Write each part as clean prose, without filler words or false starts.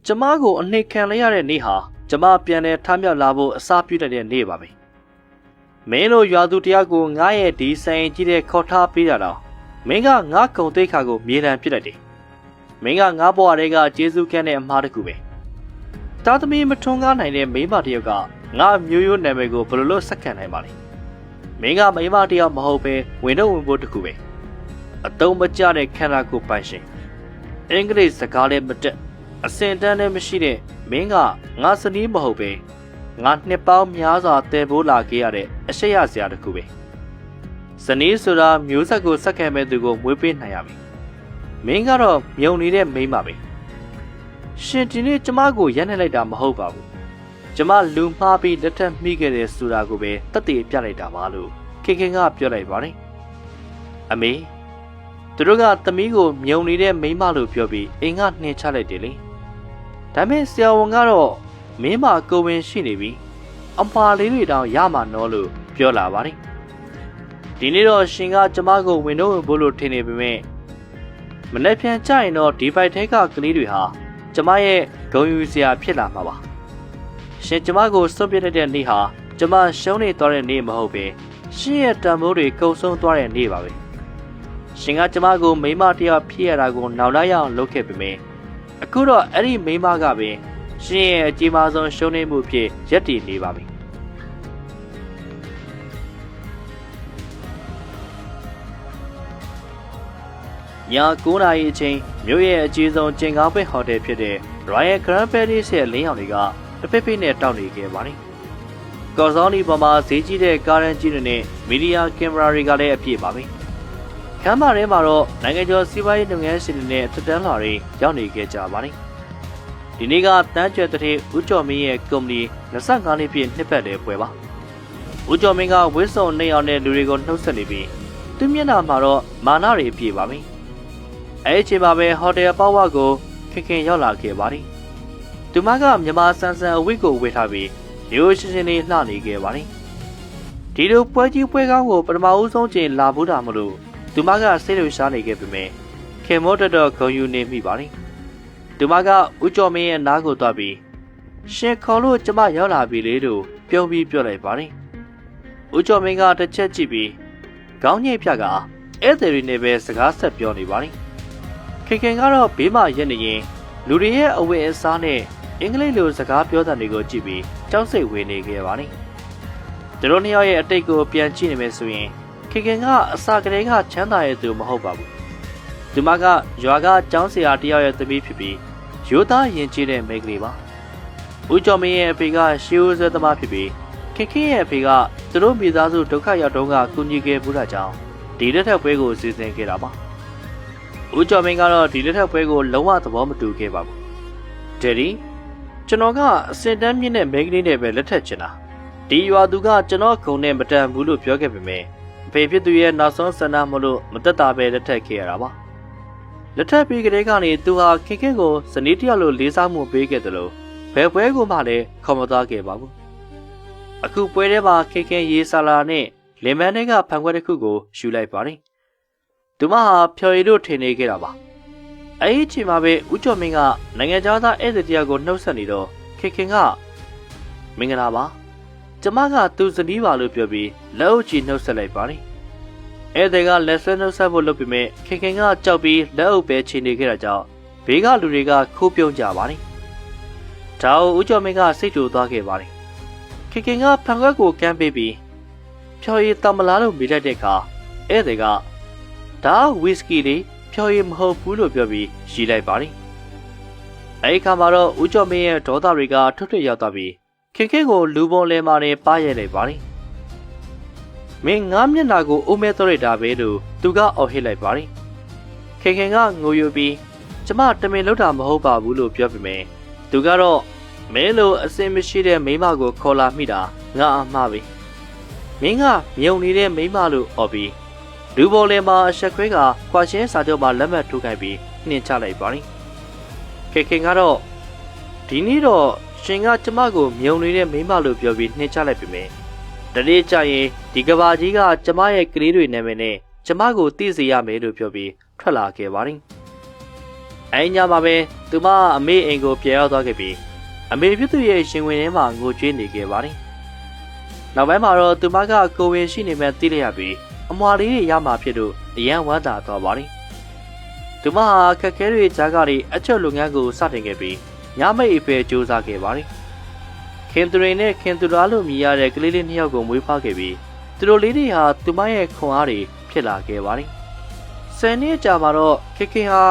ကျမကိုအနှိမ်ခံလိုက်ရတဲ့နေ့ဟာကျမပြန်လဲထမြောက်လာဖို့အစားပြုတတ်တဲ့နေ့ပါပဲမင်းတို့ရွာသူတရားကိုငါရဲ့ဒီဆိုင်ကြီးတဲ့ခေါ်ထားပေးတာတော့မင်းကငါကုံသိက္ခာကိုမြေလံပြစ်လိုက်တယ်မင်းကငါဘဝတွေကကျေးဇူးကမ်းတဲ့အမှားတစ်ခုပဲတာသမီမထွန်းကားနိုင်တဲ့မိန်းမတစ်ယောက်ကငါမျိုးရိုးနာမည်ကိုဘယ်လိုလုပ်ဆက်ခံနိုင်ပါလဲမင်းကမိန်းမတစ်ယောက်မဟုတ်ပဲဝင်တော့ဝင်ဖို့တစ်ခုပဲအတုံးမကျတဲ့ခန္ဓာကိုယ်ပိုင်ရှင်အင်္ဂလိပ်စကားလည်းမတက်အစင်တန်းလည်းမရှိတဲ့မင်းကငါစနီးမဟုတ်ပဲငါနှစ်ပေါင်းများစွာတည်ဖိုးလာခဲ့ရတဲ့အရှိရစရာတစ်ခုပဲစနီးဆိုတာမျိုးဆက်ကိုဆက်ခံမဲ့သူကိုမွေးပေးနိုင်ရမယ်မင်းကတော့မြုံနေတဲ့မိန်းမပဲရှင်ဒီနေ့ကျမကိုရက်နေလိုက်တာမဟုတ်ပါဘူးကျမလူမှားပြီးလက်ထပ်မိခဲ့တဲ့ဆိုတာကိုပဲတက်တည်ပြလိုက်တာပါလို့ခင်ခင်ကပြောလိုက်ပါတယ်အမေသူတို့ကသမီးကိုမြုံနေတဲ့မိန်းမလို့ပြောပြီးအိမ်ကနှင်ချလိုက်တယ်လေဒါပေမဲ့ဆရာဝန်ကတော့မင်းမကိုဝင်ရှိနေပြီအမှားလေးတွေတောင်ရမှာနော်လို့ပြောလာပါတယ်ဒီနေ့တော့ရှင်ကကျမကိုဝင်တော့ဝင်ဖို့လို့ထင်နေပေမဲ့မနေ့ပြန်ကြရင်တော့ဒီဖိုက်ထဲကကလေးတွေဟာကျမရဲ့ဂုဏ်ယူစရာဖြစ်လာမှာပါရှင်ကျမကိုစွန့်ပစ်တဲ့နေ့ဟာကျမရှုံးနေသွားတဲ့နေ့မဟုတ်ပဲရှင်ရဲ့တန်ဖိုးတွေကုန်ဆုံးသွားတဲ့နေ့ပါပဲရှင်ကကျမကိုမိန်းမတစ်ယောက်ဖြစ်ရတာကိုနောက်လိုက်ရအောင်လုပ်ခဲ့ပေမယ့်အခုတော့အဲ့ဒီမိန်းမကပင်ရှင်ရဲ့အကြီးမားဆုံးရှုံးနေမှုဖြစ်ရပ်တည်နေပါပြီည9 နာရီအချိန်မြို့ရဲ့အကြီးဆုံးကျင်ကောင်းပင်ဟိုတယ်ဖြစ်တဲ့ Royal Grand Palace ရဲ့လင်းရောင်တွေကတစ်ဖိဖိနဲ့တောက်နေခဲ့ပါတယ်။ကော်စောင်းဒီပေါ်မှာဈေးကြီးတဲ့ကားရန်ကြီးတွေနဲ့မီဒီယာကင်မရာတွေကလည်းအပြည့်ပါပဲ။ခမ်းမထဲမှာတော့နိုင်ငံကျော်စီးပွားရေးလုပ်ငန်းရှင်တွေနဲ့တက်တန်းလာတွေရောက်နေခဲ့ကြပါတယ်။ဒီနေ့ကတန်းကျွဲတဲ့ဦးကျော်မင်းရဲ့ကုမ္ပဏီ25နှစ်ပြည့်နှစ်ပတ်လည်ပွဲပါ။ဦးကျော်မင်းကဝစ်စုံနေအောင်တဲ့လူတွေကိုနှုတ်ဆက်နေပြီးသူမျက်နှာမှာတော့မာနတွေပြည့်ပါပြီ။အဲ့ဒီချိန်မှာပဲဟိုတယ်ပေါဝါကိုခင်ခင်ရောက်လာခဲ့ပါတယ်။သူမကမြန်မာဆန်ဆန်အဝတ်ကိုဝတ်ထားပြီးရိုးရှင်းရှင်းလေးလှနေခဲ့ပါတယ်။ဒီလိုပွဲကြီးပွဲကောင်းကိုပထမဦးဆုံးချိန်လာဘူးတာမလို့သူမကစိတ်လှရှားနေခဲ့ပေမဲ့ခင်မောတော်တော်ဂုဏ်ယူနေမိပါတယ်။သူမကဦးကျော်မင်းရဲ့နားကိုသွားပြီးရှင်ခေါ်လို့ကျမရောက်လာပြီလေလို့ပြောလိုက်ပါတယ်။ဦးကျော်မင်းကတစ်ချက်ကြည့်ပြီးခေါင်းညိတ်ဖြတ်ကဧည့်သည်တွေနဲ့ပဲစကားဆက်ပြောနေပါတယ်။ခင်ခင်ကတော့ဘေးမှာရက်နေရင်လူတွေရဲ့အဝတ်အစားနဲ့အင်္ဂလိပ်လိုစကားပြောတဲ့တွေကိုကြည့်ပြီးကြောက်စိတ်ဝင်နေခဲ့ပါတယ်။သူတို့နှစ်ယောက်ရဲ့အတိတ်ကိုပြန်ကြည့်နေမယ်ဆိုရင်ခင်ခင်ကအစာကလေးကချမ်းသာရဲ့သူမဟုတ်ပါဘူး။သူမကရွာကကျောင်းဆရာတယောက်ရဲ့သမီးဖြစ်ပြီးရိုးသားရင်ကျေးတဲ့မိန်းကလေးပါ။ဦးကျော်မင်းရဲ့အဖေကရှေးဦးဆွဲသမားဖြစ်ပြီးခင်ခင်ရဲ့အဖေကသူတို့မိသားစုဒုက္ခရောက်တုန်းကကူညီခဲ့မှုတာကြောင့်ဒီလက်ထပ်ပွဲကိုစီစဉ်ခဲ့တာပါ။ဦးကျော်မင်းကတော့ဒီလက်ထပ်ပွဲကိုလုံးဝသဘောမတူခဲ့ပါဘူး။ဒယ်ဒီကျွန်တော်ကအစင်တန်းမြင့်တဲ့မိန်းကလေးနဲ့ပဲလက်ထပ်ချင်တာ။ဒီရွာသူကကျွန်တော်ခုံနဲ့မတန်ဘူးလို့ပြောခဲ့ပေမဲ့အဖေဖြစ်သူရဲ့နောက်ဆုံးဆန္ဒမလို့မတက်တာပဲလက်ထပ်ခဲ့ရတာပါ။လက်ထပ်ပြီးကလေးကနေသူဟာခင်ခင်ကိုဇနီးတစ်ယောက်လိုလေးစားမှုပေးခဲ့တယ်လို့ဘယ်ပွဲကိုမှလည်းခေါ်မသွားခဲ့ပါဘူး။အခုပွဲထဲမှာခင်ခင်ရေးဆာလာနဲ့လင်မန်းတွေကဖန်ခွက်တစ်ခုကိုယူလိုက်ပါတယ်။သူမဟာဖျော်ရည်လို့ထင်နေခဲ့တာပါ။အဲဒီအချိန်မှာပဲဦးကျော်မင်းကနိုင်ငံသားဧည့်သည်တယောက်ကိုနှုတ်ဆက်နေတော့ခင်ခင်ကမင်္ဂလာပါကျမကသူဇနီးပါလို့ပြောပြီးလက်အုပ်ချီနှုတ်ဆက်လိုက်ပါတယ်။ဧည့်သည်ကလက်ဆွဲနှုတ်ဆက်ဖို့လုပ်ပေမဲ့ခင်ခင်ကကြောက်ပြီးလက်အုပ်ပဲချီနေခဲ့တာကြောင့်ဘေးကလူတွေကခိုးပြုံးကြပါတယ်။ဒါကိုဦးကျော်မင်းကစိတ်တူသွားခဲ့ပါတယ်။ခင်ခင်ကဖန်ခွက်ကိုကမ်းပေးပြီးဖျော်ရည်တမလားလို့မိလိုက်တဲ့အခါဧည့်သည်ကဒါဝီစကီလေးဖျော်ရည်မဟုတ်ဘူးလို့ပြောပြီးရီလိုက်ပါတယ်။အဲဒီခါမှာတော့ဦးကျော်မင်းရဲ့ဒေါသတွေကထွတ်ထွတ်ရောက်သွားပြီးခင်ခင်ကိုလူပုံလဲမာနဲ့ပါရဲလိုက်ပါတယ်။မင်းငါမျက်နှာကိုအိုးမဲတော့ရတာပဲလို့သူကအော်ဟစ်လိုက်ပါတယ်။ခင်ခင်ကငိုယိုပြီးကျမတမင်လောက်တာမဟုတ်ပါဘူးလို့ပြောပေမဲ့သူကတော့မဲလို့အစင်မရှိတဲ့မိမကိုခေါ်လာမိတာငါအမှားပဲ။မင်းကမြုံနေတဲ့မိမလို့အော်ပြီးလူပုံလဲမှာအဆက်ခွဲကခွာရှင်းစာချုပ်မှာလက်မှတ်ထိုးခိုင်းပြီးနှင်ချလိုက်ပါတယ်။ခင်ခင်ကတော့ဒီနေ့တော့ရှင်ကကျမကိုမြုံနေတဲ့မိမလို့ပြောပြီးနှင်ချလိုက်ပေမဲ့တနေ့ကျရင်ဒီကဘာကြီးကကျမရဲ့ကလေးတွေနာမည်နဲ့ကျမကိုသိစေရမယ်လို့ပြောပြီးထွက်လာခဲ့ပါတယ်။ အိညာမှာပဲသူမအမေအိမ်ကိုပြန်ရောက်သွားခဲ့ပြီးအမေဖြစ်သူရဲ့ရှင်ဝင်ထဲမှာငိုကြွေးနေခဲ့ပါတယ်။နောက်ပိုင်းမှာတော့သူမကကိုဝင်ရှိနေမှသိလိုက်ရပြီးအမွာလေးတွေရမှာဖြစ်လို့အရန်ဝမ်းသာသွားပါတယ်။သူမဟာခက်ခဲတွေကြားကနေအချုပ်လုပ်ငန်းကိုစတင်ခဲ့ပြီးညမိတ်အဖေစူးစမ်းခဲ့ပါတယ်။ခင်သူရိန်နဲ့ခင်သူသားလို့မြည်ရတဲ့ကလေးလေးနှစ်ယောက်ကိုမွေးဖွားခဲ့ပြီးသူတို့လေးတွေဟာသူမရဲ့ခွန်အားတွေဖြစ်လာခဲ့ပါတယ်။10နှစ်ကြာမှာတော့ခေခေဟာ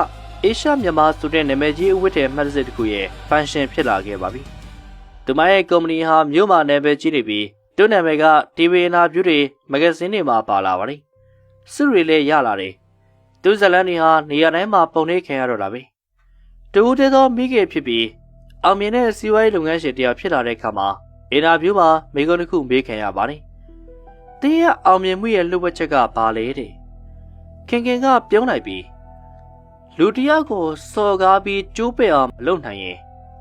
အေရှာမြန်မာဆိုတဲ့နာမည်ကြီးအဝတ်ထည်မှတ်စစ်တစ်ခုရဲ့ဖန်ရှင်ဖြစ်လာခဲ့ပါပြီ။သူမရဲ့ကုမ္ပဏီဟာမြို့မှာနာမည်ကြီးနေပြီးသူ့နာမည်က TV နာဗျူတွေမဂဇင်းတွေမှာပါလာပါတယ်။စုတွေလည်းရလာတယ်။သူဇလန်တွေဟာနေရာတိုင်းမှာပုံနှိပ်ခံရတော့တာပဲ။တူဦးတဲ့သောမိခင်ဖြစ်ပြီးအောင်မြင်တဲ့စီးပွားရေးလုပ်ငန်းရှင်တရားဖြစ်လာတဲ့အခါမှာအင်တာဗျူးမှာမိကုန်းတစ်ခုမေးခံရပါတယ်။တင်းရဲ့အောင်မြင်မှုရဲ့လှုပ်ဝက်ချက်ကဘာလဲတဲ့။ခင်ခင်ကပြုံးလိုက်ပြီးလူတယောက်ကိုစော်ကားပြီးကျိုးပယ်အောင်မလုပ်နိုင်ရင်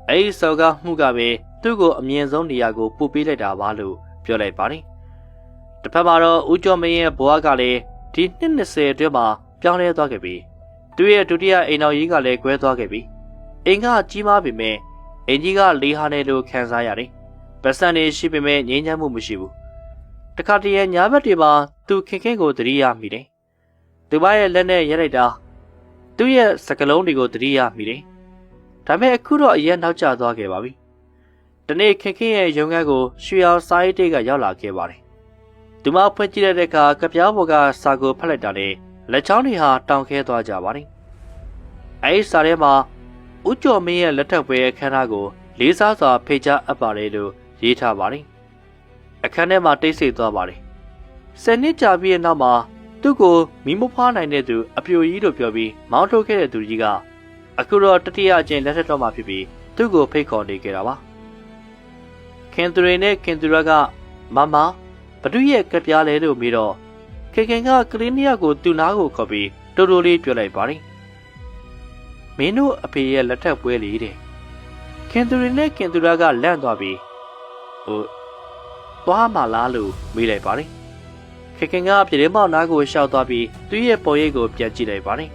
အဲဒီစော်ကားမှုကပဲသူ့ကိုအမြင့်ဆုံးနေရာကိုပို့ပေးလိုက်တာပါလို့ပြောလိုက်ပါတယ်။တစ်ဖက်မှာတော့ဦးကျော်မင်းရဲ့ဘဝကလည်းဒီနှစ်20အတွင်းမှာပြောင်းလဲသွားခဲ့ပြီးသူ့ရဲ့ဒုတိယအိမ်တော်ကြီးကလည်းကွဲသွားခဲ့ပြီးအိမ်ကကြီးမားပေမဲ့အိမ်ကြီးကလေးဟာနေလို့ခံစားရတယ်။ပတ်စံနေရှိပေမဲ့ငြိမ်းချမ်းမှုမရှိဘူး။တခါတည်းညာဘက်တွေမှာသူခင်ခင်ကိုသတိရမိတယ်။သူမရဲ့လက်နဲ့ရိုက်လိုက်တာသူ့ရဲ့စကလုံးတွေကိုသတိရမိတယ်။ဒါပေမဲ့အခုတော့အရင်နောက်ကျသွားခဲ့ပါပြီ။ဒီနေ့ခင်ခင်ရဲ့ရုံခန်းကိုရွှေအောင်စာရေးတေးကရောက်လာခဲ့ပါတယ်။သူမဖွင့်ကြည့်တဲ့အခါကပြောင်းပေါ်ကစာကိုဖတ်လိုက်တာနဲ့လက်ချောင်းတွေဟာတောင်ခဲသွားကြပါတယ်။အဲဒီစာထဲမှာဦးကျော်မင်းရဲ့လက်ထပ်ပွဲအခမ်းအနားကိုလေးစားစွာဖိတ်ကြားအပ်ပါတယ်လို့ရေးထားပါတယ်။အခန်းထဲမှာတိတ်ဆိတ်သွားပါတယ်။10နှစ်ကြာပြီးတဲ့နောက်မှာသူ့ကိုမီးမဖွားနိုင်တဲ့သူအပြိုကြီးလို့ပြောပြီးမောင်းထုတ်ခဲ့တဲ့သူကြီးကအခုတော့တတိယအကျဉ်လက်ထက်တော့မှဖြစ်ပြီးသူ့ကိုဖိတ်ခေါ်နေကြတာပါခင်သူရိန်နဲ့ခင်သူရကမမဘဒုရဲ့ကပြားလဲလို့မေးတော့ခင်ခင်ကကလေးနှစ်ယောက်ကိုသူ့နားကိုခေါ်ပြီးတိုးတိုးလေးပြောလိုက်ပါတယ်မင်းတို့အဖေရဲ့လက်ထက်ပွဲလေးတဲ့ခင်သူရိန်နဲ့ခင်သူရကလန့်သွားပြီးသွားမှလားလို့မေးလိုက်ပါတယ်ခင်ခင်ကပြည်ထဲမောက်နားကိုရှောက်သွားပြီးသူ့ရဲ့ပုံရိပ်ကိုပြန်ကြည့်လိုက်ပါတယ်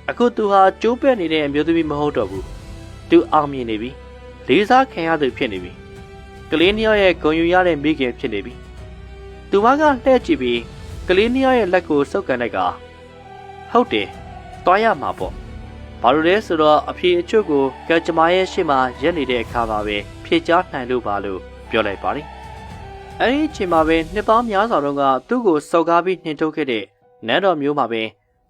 အခုသူဟာကျိုးပဲ့နေတဲ့အမျိုးသမီးမဟုတ်တော့ဘူးသူအောင်မြင်နေပြီလေးစားခံရသူဖြစ်နေပြီကလေးနှစ်ယောက်ရဲ့ဂုဏ်ယူရတဲ့မိခင်ဖြစ်နေပြီသူမကလှည့်ကြည့်ပြီးကလေးနှစ်ယောက်ရဲ့လက်ကိုစုပ်ကန်လိုက်ကဟုတ်တယ်တွားရမှာပေါ့ဘာလို့လဲဆိုတော့အဖေအချွတ်ကိုကကြမရဲ့ရှေ့မှာရက်နေတဲ့အခါမှာပဲဖြေချနိုင်လို့ပါလို့ပြောလိုက်ပါတယ်အဲဒီအချိန်မှာပဲနှစ်ပေါင်းများစွာတုန်းကသူ့ကိုစော်ကားပြီးနှင်ထုတ်ခဲ့တဲ့နန်းတော်မျိုးမှာပဲ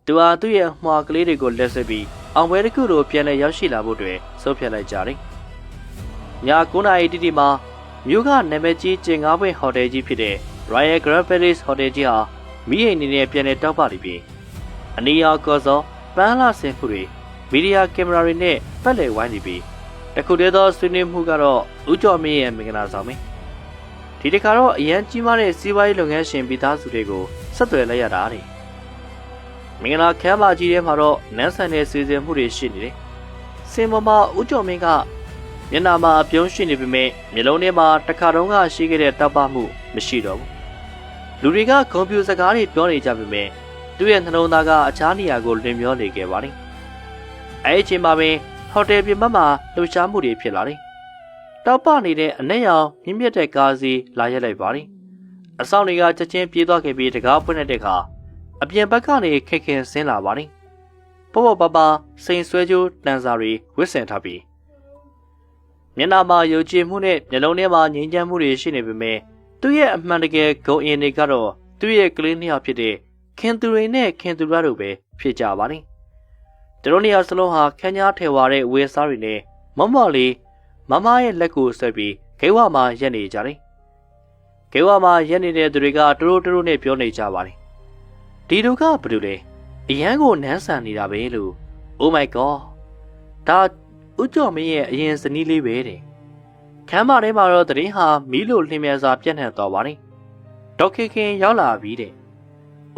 သူဟာသူ့ရဲ့အမွှာကလေးတွေကိုလက်ဆွဲပြီးအောင်ပွဲတစ်ခုလိုပြန်လည်ရောက်ရှိလာဖို့အတွက်ဆုံးဖြတ်လိုက်ကြတယ်။ည9:00 နာရီတိတိမှာမြို့ကနာမည်ကြီးကျင်ကားပွဲဟိုတယ်ကြီးဖြစ်တဲ့ Royal Grand Palace Hotel ကြီးဟာမိအိမ်အနေနဲ့ပြန်လည်တောက်ပနေပြီးအနီရောင်ကော်စောပန်းလာဆင်မှုတွေမီဒီယာကင်မရာတွေနဲ့ပတ်လည်ဝိုင်းနေပြီးတခုတည်းသောဆွေးနွေးမှုကတော့ဦးကျော်မင်းရဲ့မင်္ဂလာဆောင်ပဲ။ဒီတစ်ခါတော့အရန်ကြီးမားတဲ့စီးပွားရေးလုပ်ငန်းရှင်မိသားစုတွေကိုဆက်သွယ်လိုက်ရတာတဲ့မင်္ဂလာခမ်းပါကြီးထဲမှာတော့နန်းဆန်တဲ့စီစဉ်မှုတွေရှိနေတယ်။စင်ပေါ်မှာဦးကျော်မင်းကမျက်နှာမှာအပြုံးရှိနေပေမဲ့မျက်လုံးထဲမှာတစ်ခါတုန်းကရှိခဲ့တဲ့တောက်ပမှုမရှိတော့ဘူး။လူတွေကကွန်ပျူတာစကားတွေပြောနေကြပေမဲ့သူ့ရဲ့နှလုံးသားကအခြားနေရာကိုလင်မျောနေခဲ့ပါတယ်။အဲဒီအချိန်မှာပဲဟိုတယ်ပြင်ပမှာလှူရှားမှုတွေဖြစ်လာတယ်။တောက်ပနေတဲ့အနက်ရောင်မြင့်မြတ်တဲ့ကားစီလာရက်လိုက်ပါတယ်။အဆောင်တွေကချက်ချင်းပြေးသွားခဲ့ပြီးတကားပွင့်တဲ့အခါအပြင်ဘက်ကနေခက်ဆင်းလာပါတယ်။ပေါ့ပေါ့ပါပါစိန်ဆွဲကြိုးတန်စာတွေဝစ်ဆင်ထားပြီးမျက်နှာမှာယုံကြည်မှုနဲ့မျက်လုံးထဲမှာငြိမ်းချမ်းမှုတွေရှိနေပေမဲ့သူ့ရဲ့အမှန်တကယ်ဂုဏ်အင်တွေကတော့သူ့ရဲ့ကလေးနှစ်ယောက်ဖြစ်တဲ့ခင်သူရိန်နဲ့ခင်သူရတို့ပဲဖြစ်ကြပါတယ်။သူတို့နှစ်ယောက်စလုံးဟာခန်းကြားထဲဝါတဲ့ဝေစားတွေနဲ့မော့လေးမမရဲ့လက်ကိုဆွဲပြီးဂိဝါမှာရက်နေကြတယ်။ဂိဝါမှာရက်နေတဲ့သူတွေကတိုးတိုးနဲ့ပြောနေကြပါတယ်။ဒီလူကဘာလို့လဲအရန်ကိုနန်းဆန်နေတာပဲလို့ Oh my god ဒါဦးကျော်မင်းရဲ့အရင်ဇနီးလေးပဲတဲ့ခမ်းမထဲမှာတော့တရင်ဟာမီးလိုလင်းမြန်စွာပြန့်နှံ့သွားပါတယ်ဒေါက်ခင်ရောက်လာပြီတဲ့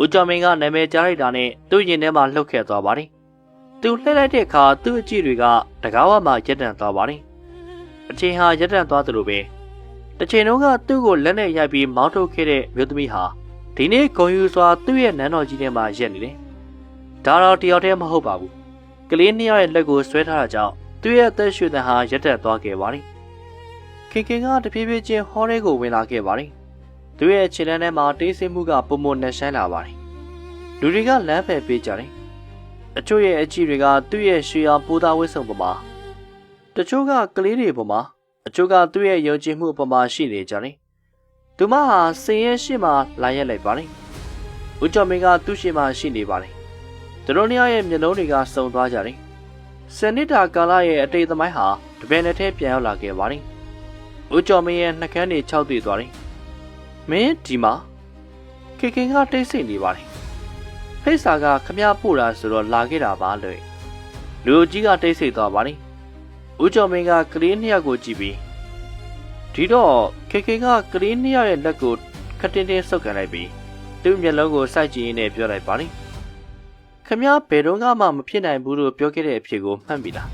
ဦးကျော်မင်းကနာမည်ကြားလိုက်တာနဲ့သူ့ရင်ထဲမှာလှုပ်ခဲ့သွားပါတယ်သူလှည့်လိုက်တဲ့အခါသူ့အကြည့်တွေကတကားဝမှာရက်တန့်သွားပါတယ်အချိန်ဟာရက်တန့်သွားသလိုပဲတစ်ချိန်လုံးကသူ့ကိုလက်နဲ့ရိုက်ပြီးမောင်းထုတ်ခဲ့တဲ့မြို့သမီးဟာဒီနေ့ဂုံယူစွာသူ့ရဲ့နန်းတော်ကြီးထဲမှာရက်နေတယ်။ဒါတော့တယောက်တည်းမဟုတ်ပါဘူး။ ကလေးနှစ်ယောက်ရဲ့လက်ကိုဆွဲထားတာကြောင့်သူ့ရဲ့အသက်ရှူသံဟာရပ်တန့်သွားခဲ့ပါတယ်။ခင်ခင်ကတဖြည်းဖြည်းချင်းဟောထဲကိုဝင်လာခဲ့ပါတယ်။သူ့ရဲ့ခြေလမ်းထဲမှာတိတ်ဆိတ်မှုကပုံမနှက်ဆိုင်လာပါတယ်။လူတွေကလမ်းဖယ်ပေးကြတယ်။အချို့ရဲ့အကြည့်တွေကသူ့ရဲ့ရွှေရောင်ပိုးသားဝတ်စုံပေါ်မှာတချို့ကကလေးတွေပေါ်မှာအချို့ကသူ့ရဲ့ယုံကြည်မှုပေါ်မှာရှိနေကြတယ်။သူမဟာစင်ရဲ့ရှေ့မှာလာရက်လိုက်ပါတယ်။ဦးကျော်မင်းကသူ့ရှေ့မှာရှိနေပါတယ်။သူတို့နှစ်ယောက်ရဲ့မျက်လုံးတွေကစုံသွားကြတယ်။စနစ်တာကာလရဲ့အတိတ်သမိုင်းဟာတပည့်နဲ့ထဲပြန်ရောက်လာခဲ့ပါတယ်။ဦးကျော်မင်းရဲ့နှကန်းတွေခြောက်သွေ့သွားတယ်။မင်းဒီမှာခင်ခင်ကတိတ်ဆိတ်နေပါတယ်။ဖိတ်စာကခမရပို့တာဆိုတော့လာခဲ့တာပါလို့လူကြီးကတိတ်ဆိတ်သွားပါတယ်။ဦးကျော်မင်းကကလေးနှစ်ယောက်ကိုကြည့်ပြီးဒီတော့ခင်ခင်ကကလေးနှစ်ယောက်ရဲ့လက်ကိုခတင်းတင်းဆုပ်ကန်လိုက်ပြီးသူ့မျက်လုံးကိုစိုက်ကြည့်ရင်းနဲ့ပြောလိုက်ပါတယ်။ခမရဘယ်တော့မှမဖြစ်နိုင်ဘူးလို့ပြောခဲ့တဲ့အဖြေကိုမှတ်ပြီလား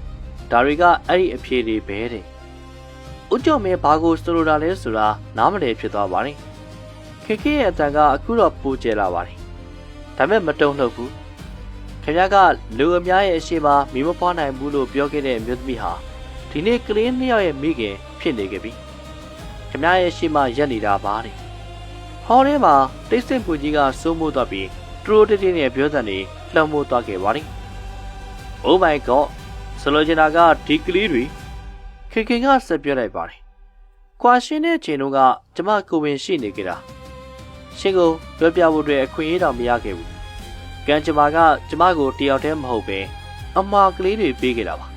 ။ဒါတွေကအဲ့ဒီအဖြေတွေပဲတဲ့။ဦးကျော်မင်းဘာကိုဆိုလိုတာလဲဆိုတာနားမလည်ဖြစ်သွားပါတယ်။ခင်ခင်ရဲ့အတန်ကအခုတော့ပူကျဲလာပါတယ်။ဒါပေမဲ့မတုံ့လှုပ်ဘူး။ခင်ဗျားကလူအများရဲ့အရှိမမီးမပွားနိုင်ဘူးလို့ပြောခဲ့တဲ့မြို့သမီးဟာဒီနေ့ကလေးနှစ်ယောက်ရဲ့မိခင်ဖြစ်နေခဲ့ပြီ။ခင်ဗျားရဲ့အရှိမရက်နေတာပါတဲ့။ဟောထဲမှာတိတ်ဆိတ်ပူကြီးကစိုးမိုးသွားပြီးထရိုးတိတ်နဲ့ပြောတဲ့နေလှမ်းမိုးသွားခဲ့ပါတယ်။ Oh my god ဆိုလိုချင်တာကဒီကလေးတွေခင်ခင်ကဆက်ပြောလိုက်ပါတယ်။ကွာရှင်းတဲ့ချိန်တုန်းကကျမကိုဝင်ရှိနေကြတာ။ရှင်ကိုပြောပြဖို့အတွက်အခွင့်အရေးတော့မရခဲ့ဘူး။ကံကြမ္မာကကျမကိုတယောက်တည်းမဟုတ်ပဲအမှားကလေးတွေပေးခဲ့တာပါ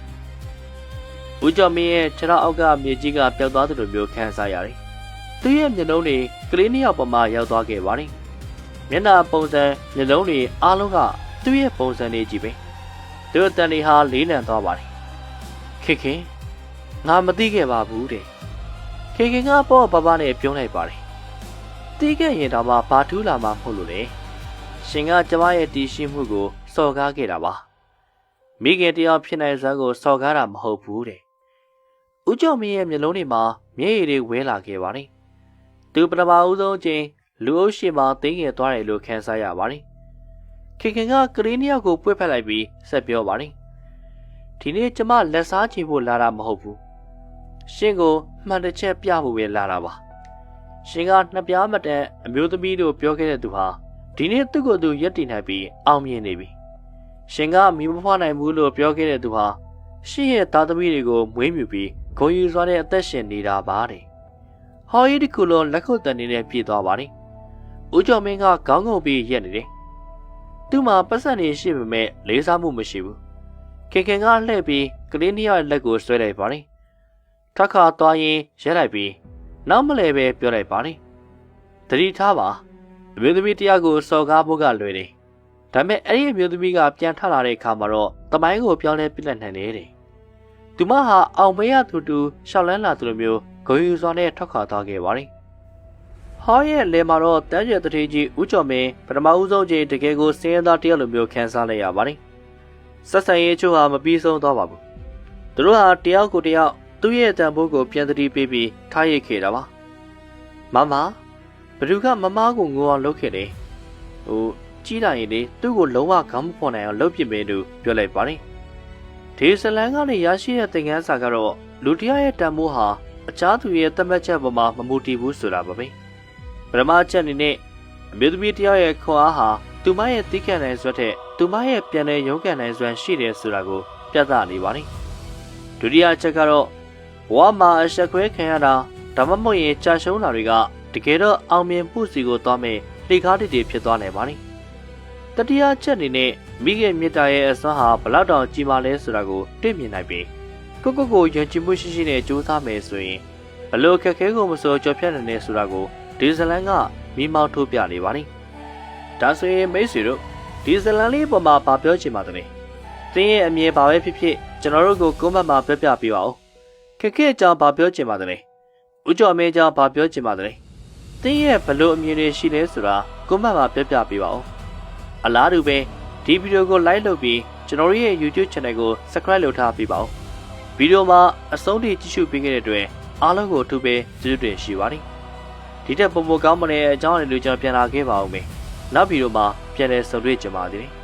။ဦးကျော်မင်းရဲ့ခြေထောက်အောက်ကမြေကြီးကပျောက်သွားသလိုမျိုးခံစားရတယ်။သူ့ရဲ့မျက်လုံးတွေကလေးနှစ်ယောက်ပေါ်မှာရောက်သွားခဲ့ပါတယ်။မျက်နှာပုံစံမျက်လုံးတွေအားလုံးကသူ့ရဲ့ပုံစံတွေကြီးပဲ။သူ့အတန်တွေဟာလေးလံသွားပါတယ်။ခင်ခင်ငါမသိခဲ့ပါဘူးတဲ့။ခင်ခင်ကပေါ့ဘာဘာနဲ့ပြုံးလိုက်ပါတယ်။သိခဲ့ရင်တော့မှဘာထူးလာမှမဟုတ်လို့လေ။ရှင်ကကျမရဲ့တည်ရှိမှုကိုစော်ကားခဲ့တာပါ။မိခင်တယောက်ဖြစ်နိုင်စွမ်းကိုစော်ကားတာမဟုတ်ဘူးတဲ့။ဦးကျော်မင်းရဲ့မျက်လုံးတွေမှာမျက်ရည်တွေဝဲလာခဲ့ပါတယ်။သူပထမဦးဆုံးချင်းလူအုပ်ရှိမှသိငယ်သွားတယ်လို့ခန်းစားရပါတယ်။ခင်ခင်ကကလေးနှစ်ယောက်ကိုပွေ့ဖက်လိုက်ပြီးဆက်ပြောပါတယ်။ဒီနေ့ကျမလက်စားချေဖို့လာတာမဟုတ်ဘူး။ရှင်ကိုမှန်တစ်ချက်ပြဖို့ပဲလာတာပါ။ရှင်ကနှစ်ပြားမတန်အမျိုးသမီးတို့ပြောခဲ့တဲ့သူဟာဒီနေ့သူ့ကိုယ်သူရက်တည်နိုင်ပြီးအောင်မြင်နေပြီ။ရှင်ကမိမဖွားနိုင်ဘူးလို့ပြောခဲ့တဲ့သူဟာရှင်ရဲ့သားသမီးတွေကိုမွေးမြူပြီးဂုဏ်ယူစွာနဲ့အသက်ရှင်နေတာပါတဲ့။ဟော်ရီဒီကူလွန်လက်ခုပ်တန်နေတဲ့ပြေးသွားပါတယ်။ဦးကျော်မင်းကခေါင်းငုံပြီးရက်နေတယ်။သူ့မှာပတ်စံနေရှိပေမဲ့လေးစားမှုမရှိဘူး။ခင်ခင်ကလှည့်ပြီးကလေးနှစ်ယောက်လက်ကိုဆွဲလိုက်ပါတယ်။ထပ်ခါသွားရင်ရက်လိုက်ပြီးနောက်မလဲပဲပြောလိုက်ပါတယ်။တတိထားပါအမျိုးသမီးတရားကိုစော်ကားဖို့ကလွယ်တယ်။ဒါပေမဲ့အဲ့ဒီအမျိုးသမီးကပြန်ထလာတဲ့အခါမှာတော့တမိုင်းကိုပြောင်းလဲပြစ်လိုက်နိုင်တယ်တဲ့။သူမဟာအောင်မေးရသူတူရှောက်လန်းလာသူလိုမျိုးဂုဏ်ယူစွာနဲ့ထွက်ခွာသွားခဲ့ပါတယ်။ဟောရဲ့လေမှာတော့တန်းကျဲတထေးကြီးဦးကျော်မင်းပထမဦးဆုံးချိန်တကယ်ကိုစင်းရဲသားတယောက်လိုမျိုးခံစားလိုက်ရပါတယ်။ဆက်ဆံရေးချို့ဟာမပြီးဆုံးသွားပါဘူး။သူတို့ဟာတယောက်ကိုတယောက်သူ့ရဲ့တန်ဖိုးကိုပြန်သတိပေးပြီးထားရခဲ့တာပါ။မမဘ누구ကမမကိုငိုအောင်လုပ်ခဲ့တယ်။ကြီးလာရင်လေသူ့ကိုလုံးဝခေါင်းမဖော်နိုင်အောင်လုပ်ပြမယ်လို့ပြောလိုက်ပါတယ်။ဒီဇလန်ကနေရရှိတဲ့သင်ခန်းစာကတော့လူတရားရဲ့တန်ဖိုးဟာအခြားသူရဲ့သတ်မှတ်ချက်ပေါ်မှာမမူတည်ဘူးဆိုတာပါပဲ။ပထမချက်အနေနဲ့အမျိုးသမီးတယောက်ရဲ့ခွန်အားဟာသူမရဲ့သိခံနိုင်စွမ်းတဲ့သူမရဲ့ပြန်လည်ရုန်းကန်နိုင်စွမ်းရှိတယ်ဆိုတာကိုပြသနေပါတယ်။ဒုတိယချက်ကတော့ဘဝမှာအဆက်ခွဲခံရတာဒါမှမဟုတ်ရင်ကြာရှုံးတာတွေကတကယ်တော့အောင်မြင်မှုစီကိုသွားမယ်လှေကားတစ်တွေဖြစ်သွားနိုင်ပါတယ်။တတိယချက်အနေနဲ့မိခင်မြတ်တာရဲ့အစွမ်းဟာဘလောက်တောင်ကြီးမားလဲဆိုတာကိုတွေ့မြင်နိုင်ပြီးကိုယုံကြည်မှုရှိရှိနဲ့ကြိုးစားမယ်ဆိုရင်ဘလို့ခက်ခဲကိုမစိုးကြော်ဖြတ်နိုင်တယ်ဆိုတာကိုဒီဇလန်ကမိမောက်ထုတ်ပြနေပါတယ်။ဒါဆိုရင်မိတ်ဆွေတို့ဒီဇလန်လေးပေါ်မှာဗာပြောချင်ပါတယ်။သင်ရဲ့အမြင်ဘာပဲဖြစ်ဖြစ်ကျွန်တော်တို့ကိုကွန်မန့်မှာပြောပြပေးပါဦး။ခက်ခဲအကြောင်းဗာပြောချင်ပါတယ်။ဦးကျော်မင်းအကြောင်းဗာပြောချင်ပါတယ်။သင်ရဲ့ဘလို့အမြင်တွေရှိလဲဆိုတာကွန်မန့်မှာပြောပြပေးပါဦး။အလားတူပဲဒီဗီဒီယိုကို like လုပ်ပြီးကျွန်တော်ရဲ့ YouTube channel ကို subscribe လုပ်ထားပေးပါဦး။ဗီဒီယိုမှာအဆုံးထိကြည့်ရှုပေးခဲ့တဲ့အတွက်အားလုံးကိုအထူးပဲကျေးဇူးတင်ရှိပါတယ်။ဒီတက်ပုံမကောင်းမတဲ့အကြောင်းအရာတွေကျွန်တော်ပြန်လာခဲ့ပါဦးမယ်။နောက်ဗီဒီယိုမှာပြန်လည်ဆုံတွေ့ကြပါသေးတယ်။